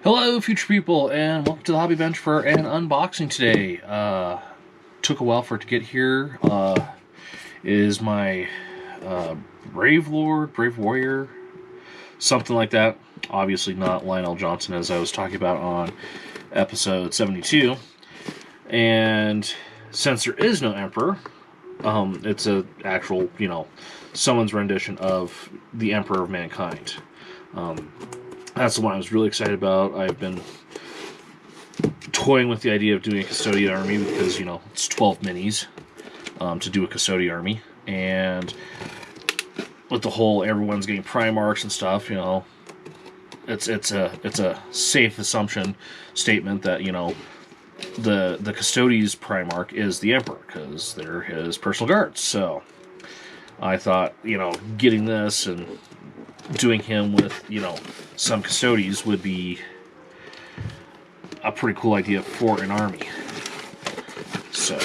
Hello, future people, and welcome to the Hobby Bench for an unboxing today. Took a while for it to get here. Is my Brave Lord, Brave Warrior, something like that. Obviously not Lionel Johnson, as I was talking about on episode 72. And since there is no Emperor, it's an actual, someone's rendition of the Emperor of Mankind. That's the one I was really excited about. I've been toying with the idea of doing a custodian army because, it's 12 minis to do a custodian army. And with the whole everyone's getting Primarchs and stuff, it's a safe assumption statement that, the Custodes Primarch is the Emperor because they're his personal guards. So I thought, getting this and doing him with, some Custodes would be a pretty cool idea for an army. So,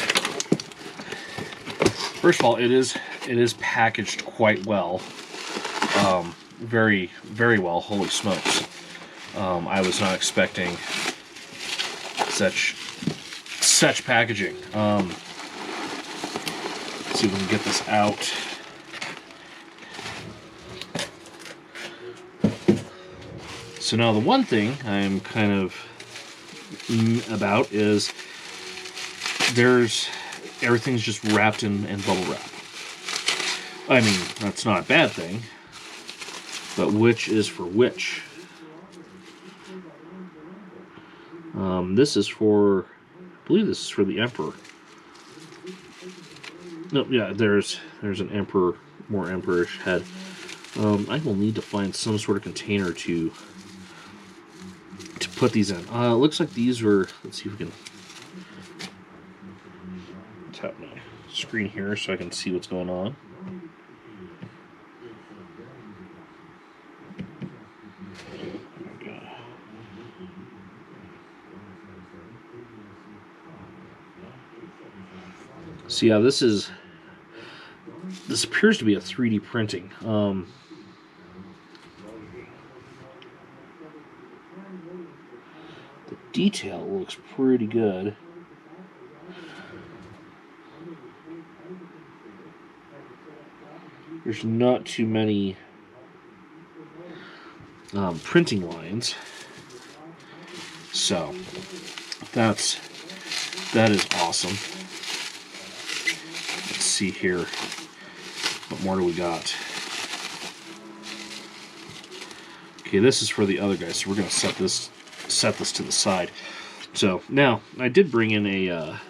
first of all, it is packaged quite well. Very, very well. Holy smokes. I was not expecting such packaging. Let's see if we can get this out. So now the one thing I'm kind of about is everything's just wrapped in bubble wrap. I mean, that's not a bad thing, but which is for which? This is for, I believe this is for the Emperor. No, yeah, there's an Emperor, more Emperor-ish head. I will need to find some sort of container to put these in. It looks like these were, let's see if we can tap my screen here so I can see what's going on. So yeah, this appears to be a 3D printing. The detail looks pretty good. There's not too many printing lines, so that is awesome. Let's see here. What more do we got? Okay, this is for the other guy, so we're going to set this to the side. So now I did bring in a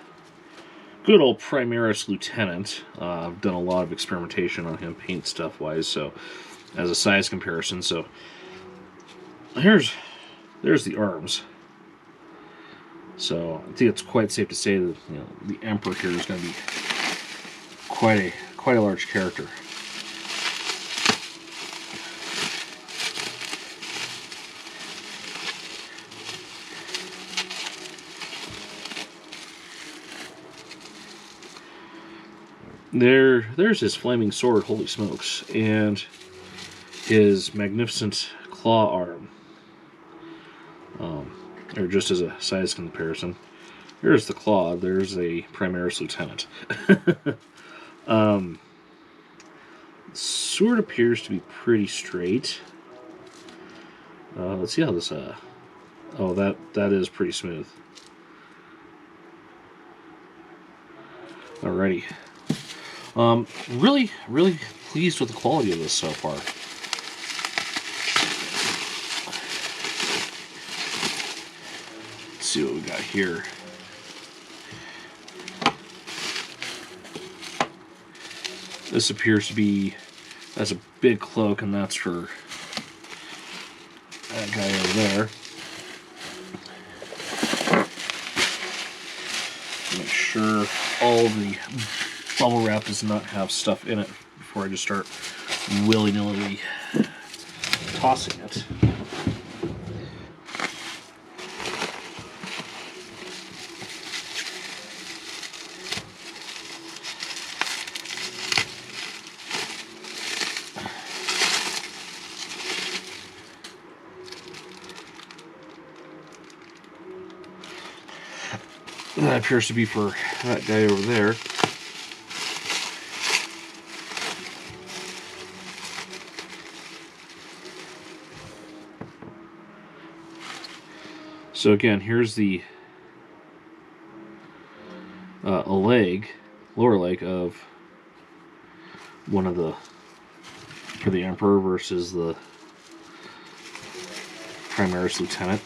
good old Primaris Lieutenant. I've done a lot of experimentation on him paint stuff wise, so as a size comparison. So there's the arms. So I think it's quite safe to say that the Emperor here is going to be quite a large character. There's his flaming sword, holy smokes, and his magnificent claw arm. Or just as a size comparison. There's the claw, there's a Primaris Lieutenant. Sword appears to be pretty straight. Let's see how this, oh, that is pretty smooth. Alrighty. Really, really pleased with the quality of this so far. Let's see what we got here. This appears to be, that's a big cloak, and that's for that guy over there. Make sure all the bubble wrap does not have stuff in it before I just start willy-nilly tossing it. That appears to be for that guy over there. So again, here's the a leg, lower leg of one of the, for the Emperor versus the Primaris Lieutenant.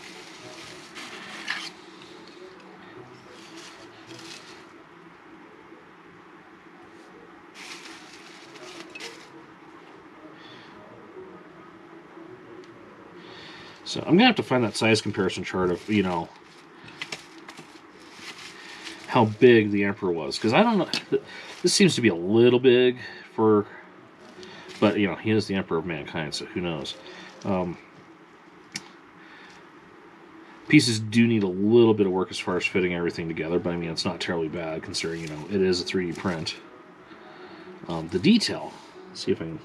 So I'm going to have to find that size comparison chart of, you know, how big the Emperor was. Because I don't know, this seems to be a little big for, but, you know, he is the Emperor of Mankind, so who knows. Pieces do need a little bit of work as far as fitting everything together, but I mean, it's not terribly bad considering, you know, it is a 3D print. The detail, let's see if I can...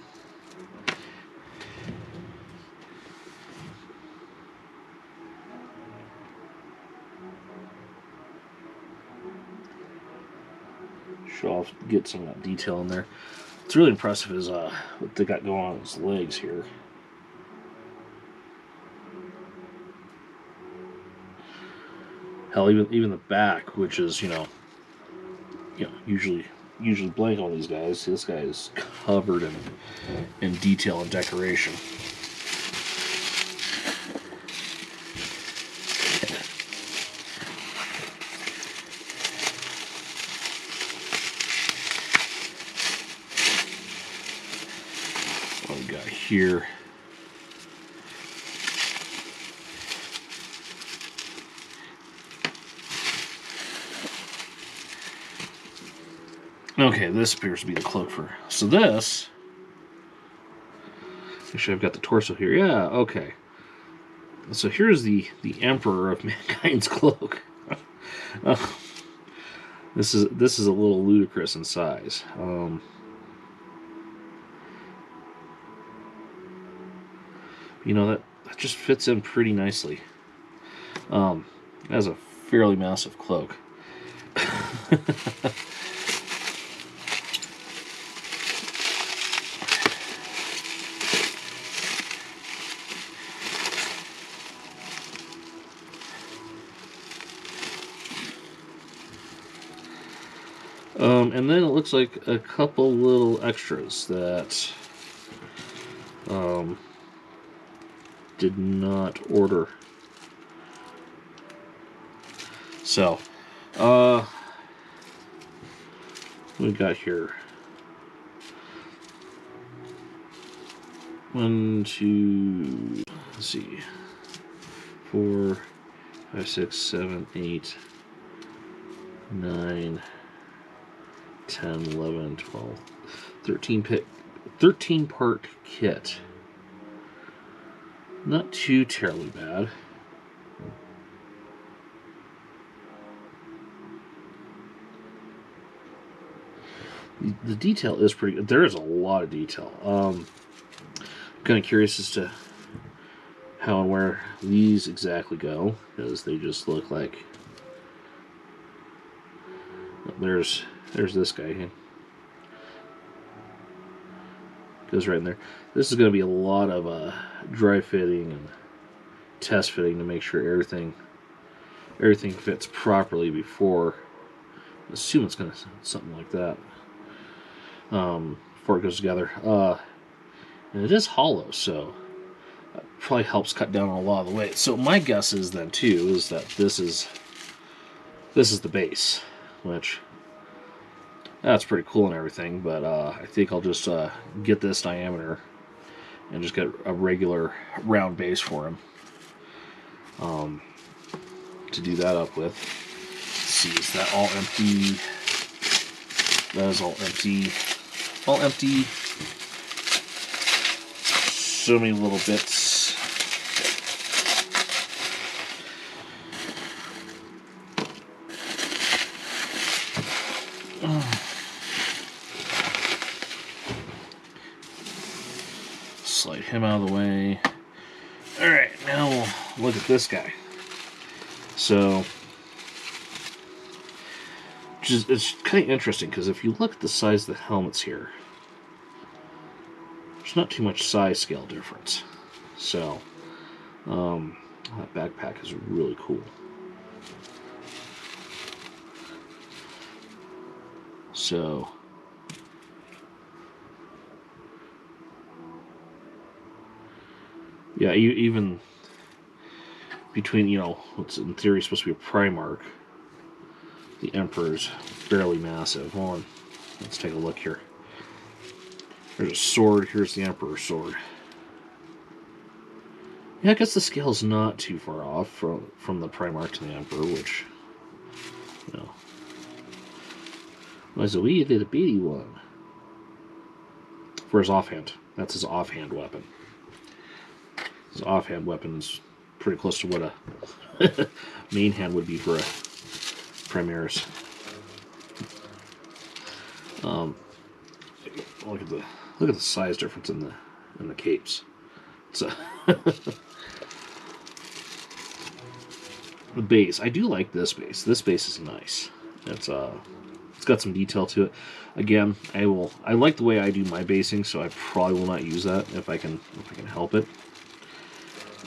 I'll get some of that detail in there. What's really impressive is what they got going on his legs here. Hell, even the back, which is, you know, usually blank on these guys. This guy is covered in detail and decoration. What we got here? Okay, this appears to be the cloak for... So this... Actually, I've got the torso here. Yeah, okay. So here's the Emperor of Mankind's cloak. This is a little ludicrous in size. You know, that just fits in pretty nicely. That's a fairly massive cloak. And then it looks like a couple little extras that did not order. So, what we got here? 1, 2, let's see, 4, 5, 6, 7, 8, 9, 10, 11, 12, 13 part kit. Not too terribly bad. The detail is pretty good. There is a lot of detail. I'm kind of curious as to how and where these exactly go, because they just look like... There's this guy here. Goes right in there. This is going to be a lot of dry fitting and test fitting to make sure everything fits properly before. I assume it's going to something like that before it goes together. And it is hollow, so that probably helps cut down on a lot of the weight. So my guess is then too is that this is the base, which that's pretty cool and everything. But I think I'll just get this diameter and just get a regular round base for him to do that up with. Let's see, is that all empty? That is all empty. All empty. So many little bits. Slide him out of the way. Alright, now we'll look at this guy. So, it's kind of interesting because if you look at the size of the helmets here, there's not too much size scale difference. So, that backpack is really cool. So, yeah, even between, you know, what's in theory supposed to be a Primarch, the Emperor's fairly massive. Hold on, let's take a look here. There's a sword, here's the Emperor's sword. Yeah, I guess the scale's not too far off from the Primarch to the Emperor, which, you know, was a wee little bitty one. For his offhand. That's his offhand weapon. His offhand weapon is pretty close to what a main hand would be for a Primaris. Look at the size difference in the capes. So the base, I do like this base. This base is nice. It's got some detail to it. Again, I like the way I do my basing, so I probably will not use that if I can help it.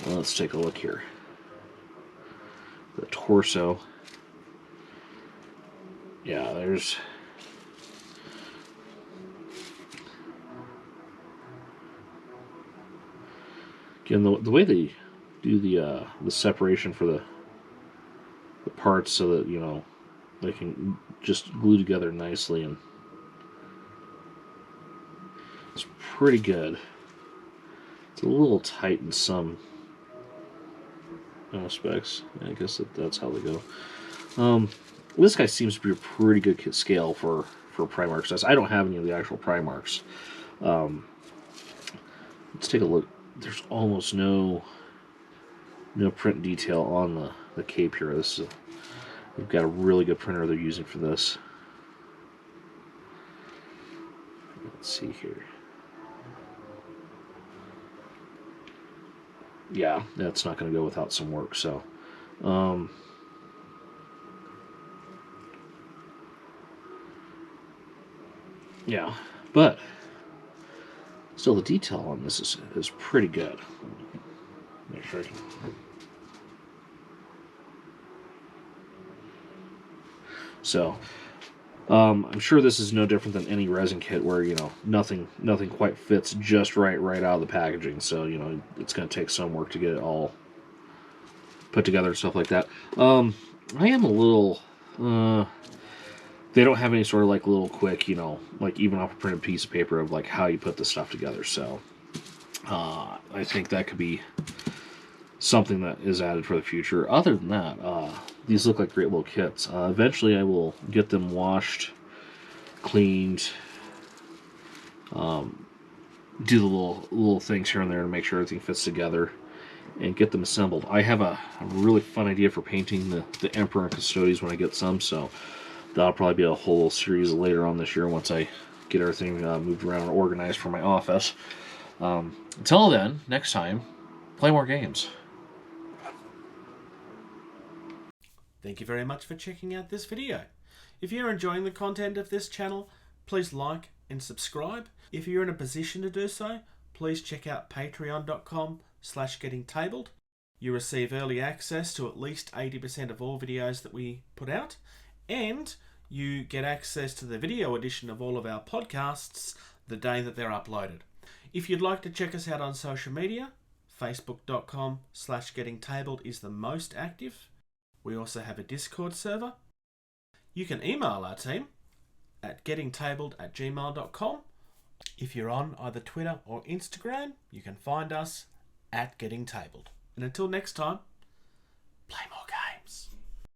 Well, let's take a look here. The torso. Yeah, there's again the way they do the separation for the parts so that, you know, they can just glue together nicely, and it's pretty good. It's a little tight in some aspects. I guess that's how they go. This guy seems to be a pretty good scale for Primarchs. I don't have any of the actual Primarchs. Let's take a look. There's almost no print detail on the cape here. They've got a really good printer they're using for this. Let's see here. Yeah, that's not going to go without some work. So, yeah, but still, the detail on this is pretty good. Make sure I can. So, I'm sure this is no different than any resin kit where, you know, nothing quite fits just right out of the packaging. So, you know, it's going to take some work to get it all put together and stuff like that. I am a little. They don't have any sort of like little quick, you know, like even off a printed piece of paper of like how you put this stuff together. So, I think that could be something that is added for the future. Other than that, these look like great little kits. Eventually I will get them washed, cleaned, do the little things here and there to make sure everything fits together, and get them assembled. I have a really fun idea for painting the Emperor and Custodies when I get some, so that'll probably be a whole series later on this year once I get everything moved around and organized for my office. Until then, next time, play more games. Thank you very much for checking out this video. If you're enjoying the content of this channel, please like and subscribe. If you're in a position to do so, please check out patreon.com/gettingtabled. You receive early access to at least 80% of all videos that we put out, and you get access to the video edition of all of our podcasts the day that they're uploaded. If you'd like to check us out on social media, facebook.com/gettingtabled is the most active. We also have a Discord server. You can email our team at gettingtabled@gmail.com. If you're on either Twitter or Instagram, you can find us at gettingtabled. And until next time, play more.